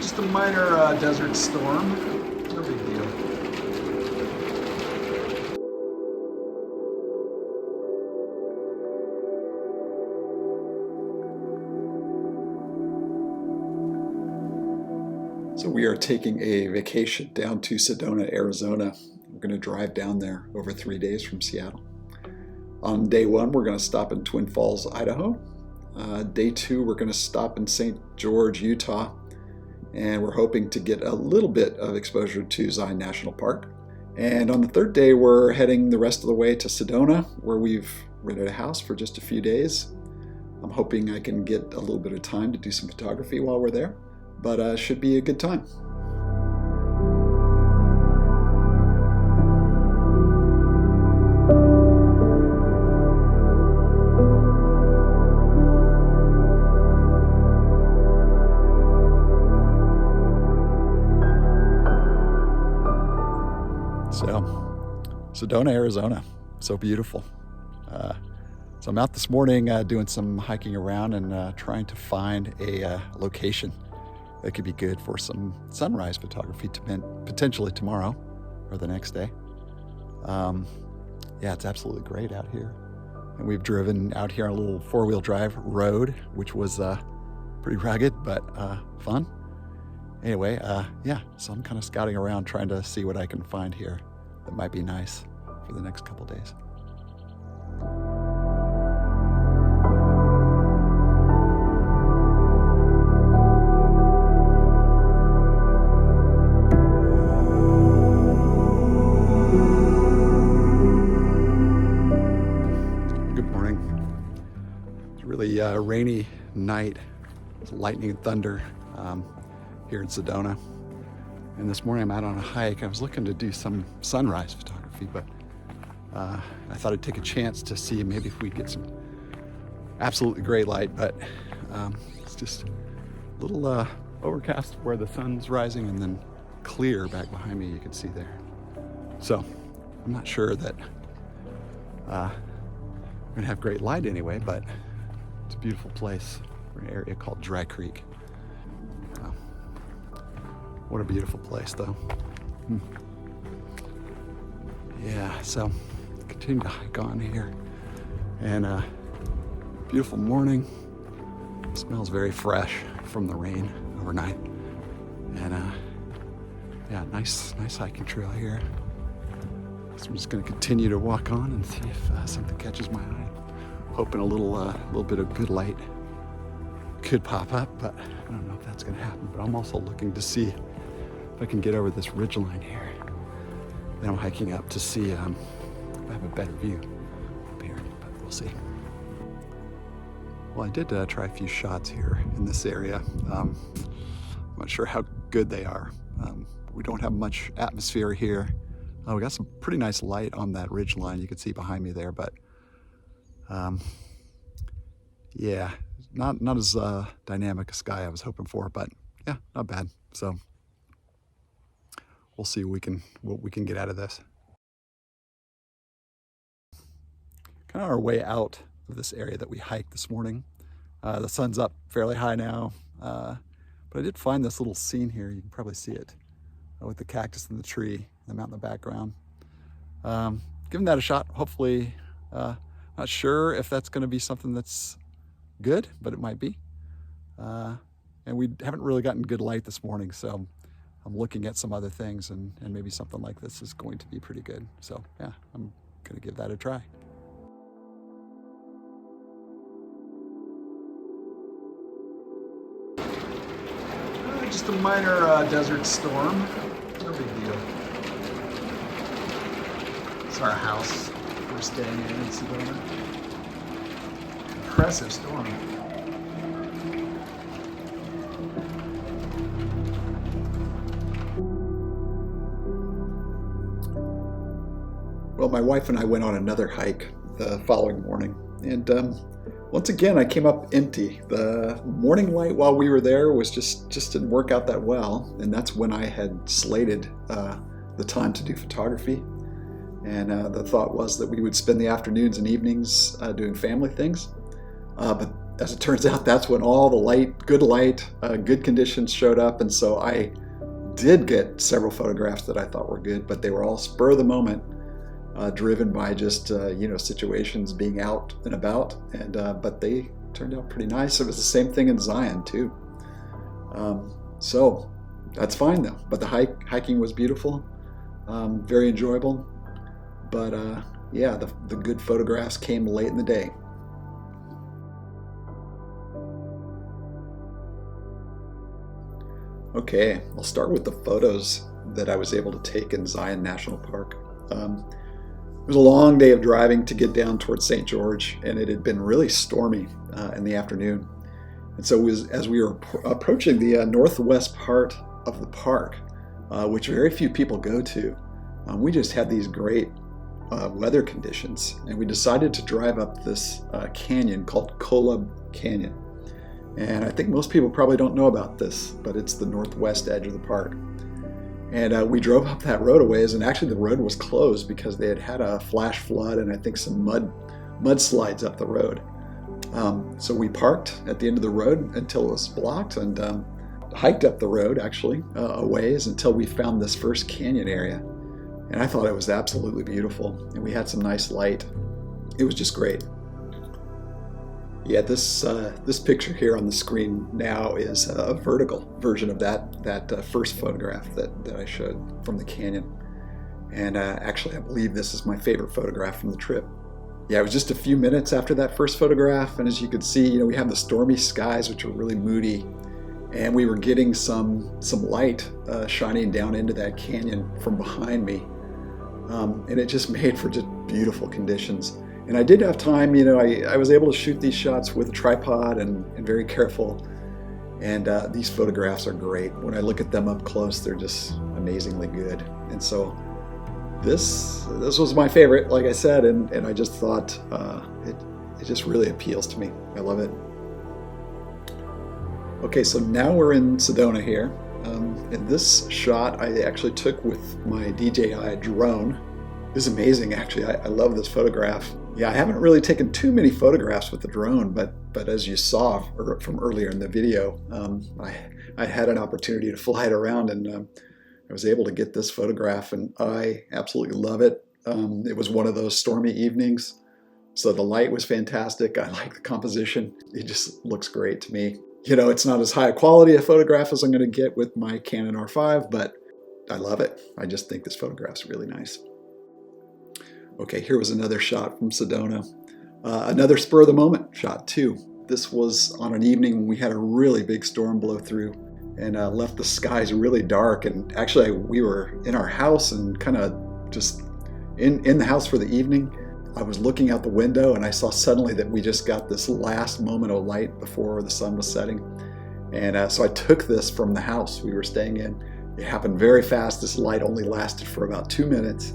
Just a minor desert storm. No big deal. So we are taking a vacation down to Sedona, Arizona. We're going to drive down there over 3 days from Seattle. On day one, we're going to stop in Twin Falls, Idaho. Day two, we're going to stop in St. George, Utah. And we're hoping to get a little bit of exposure to Zion National Park. And on the third day, we're heading the rest of the way to Sedona, where we've rented a house for just a few days. I'm hoping I can get a little bit of time to do some photography while we're there, but should be a good time. So, Sedona, Arizona, so beautiful. So I'm out this morning doing some hiking around and trying to find a location that could be good for some sunrise photography potentially tomorrow or the next day. Yeah, it's absolutely great out here. And we've driven out here on a little four-wheel drive road, which was pretty rugged, but fun. Anyway, yeah, so I'm kind of scouting around trying to see what I can find here that might be nice for the next couple days. Good morning. It's a really rainy night. It's lightning and thunder here in Sedona. And this morning I'm out on a hike. I was looking to do some sunrise photography, but I thought I'd take a chance to see maybe if we'd get some absolutely great light, but it's just a little overcast where the sun's rising and then clear back behind me, you can see there. So I'm not sure that we're gonna have great light anyway, but it's a beautiful place. We're in an area called Dry Creek. What a beautiful place, though. Yeah, so continue to hike on here. And beautiful morning. It smells very fresh from the rain overnight. And yeah, nice hiking trail here. So I'm just gonna continue to walk on and see if something catches my eye. Hoping a little bit of good light could pop up, but I don't know if that's gonna happen. But I'm also looking to see if I can get over this ridgeline here. Then I'm hiking up to see if I have a better view up here, but we'll see. Well, I did try a few shots here in this area. I'm not sure how good they are. We don't have much atmosphere here. We got some pretty nice light on that ridgeline you can see behind me there, but yeah, not as dynamic a sky I was hoping for, but yeah, not bad. So we'll see what we can get out of this. Kind of our way out of this area that we hiked this morning. The sun's up fairly high now, but I did find this little scene here. You can probably see it with the cactus and the tree, the mountain in the background. Giving that a shot. Hopefully, not sure if that's going to be something that's good, but it might be. And we haven't really gotten good light this morning, so I'm looking at some other things, and maybe something like this is going to be pretty good. So yeah, I'm gonna give that a try. Just a minor desert storm, no big deal. It's our house we're staying in Sedona. Impressive storm. Well, my wife and I went on another hike the following morning, and once again I came up empty. The morning light while we were there was just didn't work out that well, and that's when I had slated the time to do photography. And the thought was that we would spend the afternoons and evenings doing family things. But as it turns out, that's when all the light, good conditions showed up. And so I did get several photographs that I thought were good, but they were all spur of the moment, driven by just, situations being out and about. And but they turned out pretty nice. It was the same thing in Zion too. So that's fine though. But the hiking was beautiful, very enjoyable. But yeah, the good photographs came late in the day. Okay, I'll start with the photos that I was able to take in Zion National Park. It was a long day of driving to get down towards St. George, and it had been really stormy in the afternoon. And so as we were approaching the northwest part of the park, which very few people go to, we just had these great weather conditions, and we decided to drive up this canyon called Kolob Canyon. And I think most people probably don't know about this, but it's the northwest edge of the park. And we drove up that road a ways, and actually the road was closed because they had a flash flood and I think some mudslides up the road. So we parked at the end of the road until it was blocked, and hiked up the road actually a ways until we found this first canyon area. And I thought it was absolutely beautiful, and we had some nice light. It was just great. Yeah, this picture here on the screen now is a vertical version of that first photograph that I showed from the canyon. And actually, I believe this is my favorite photograph from the trip. Yeah, it was just a few minutes after that first photograph, and as you can see, we have the stormy skies, which are really moody, and we were getting some light shining down into that canyon from behind me, and it just made for just beautiful conditions. And I did have time, I was able to shoot these shots with a tripod and very careful. And these photographs are great. When I look at them up close, they're just amazingly good. And so this was my favorite, like I said, and I just thought it just really appeals to me. I love it. Okay, so now we're in Sedona here. And this shot I actually took with my DJI drone. It was amazing, actually. I love this photograph. Yeah, I haven't really taken too many photographs with the drone, but as you saw from earlier in the video, I had an opportunity to fly it around, and I was able to get this photograph, and I absolutely love it. It was one of those stormy evenings, so the light was fantastic. I like the composition. It just looks great to me. It's not as high a quality a photograph as I'm going to get with my Canon R5, but I love it. I just think this photograph's really nice. Okay, here was another shot from Sedona. Another spur of the moment shot too. This was on an evening when we had a really big storm blow through and left the skies really dark. And actually we were in our house and kind of just in the house for the evening. I was looking out the window and I saw suddenly that we just got this last moment of light before the sun was setting. And so I took this from the house we were staying in. It happened very fast. This light only lasted for about 2 minutes.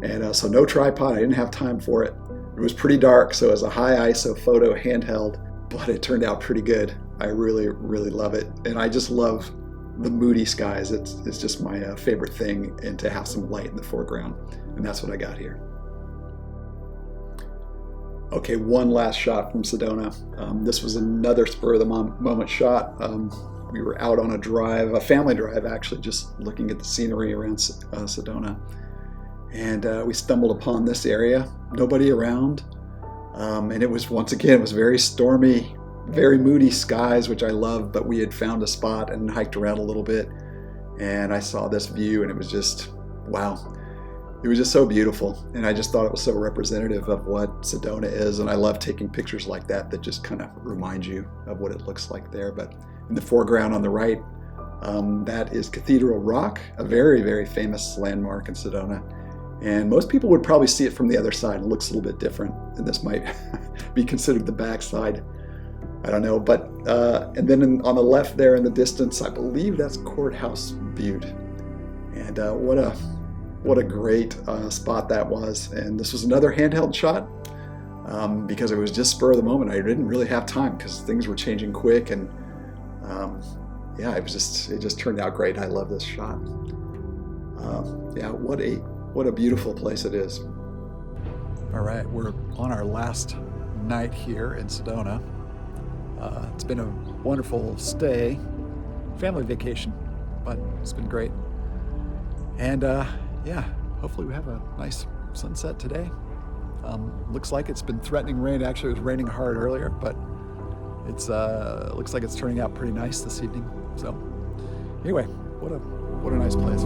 And so no tripod, I didn't have time for it. It was pretty dark, so it was a high ISO photo handheld, but it turned out pretty good. I really, really love it. And I just love the moody skies. It's just my favorite thing, and to have some light in the foreground. And that's what I got here. Okay, one last shot from Sedona. This was another spur of the moment shot. We were out on a drive, a family drive actually, just looking at the scenery around Sedona. And we stumbled upon this area, nobody around. And it was, once again, it was very stormy, very moody skies, which I love, but we had found a spot and hiked around a little bit. And I saw this view and it was just, wow. It was just so beautiful. And I just thought it was so representative of what Sedona is. And I love taking pictures like that just kind of remind you of what it looks like there. But in the foreground on the right, that is Cathedral Rock, a very, very famous landmark in Sedona. And most people would probably see it from the other side. It looks a little bit different, and this might be considered the backside. I don't know, but and then on the left there in the distance, I believe that's Courthouse Butte. And what a great spot that was. And this was another handheld shot because it was just spur of the moment. I didn't really have time because things were changing quick, and yeah, it just turned out great. I love this shot. Yeah, what a beautiful place it is. All right, we're on our last night here in Sedona. It's been a wonderful stay, family vacation, but it's been great. And yeah, hopefully we have a nice sunset today. Looks like it's been threatening rain. Actually, it was raining hard earlier, but it's looks like it's turning out pretty nice this evening. So anyway, what a nice place.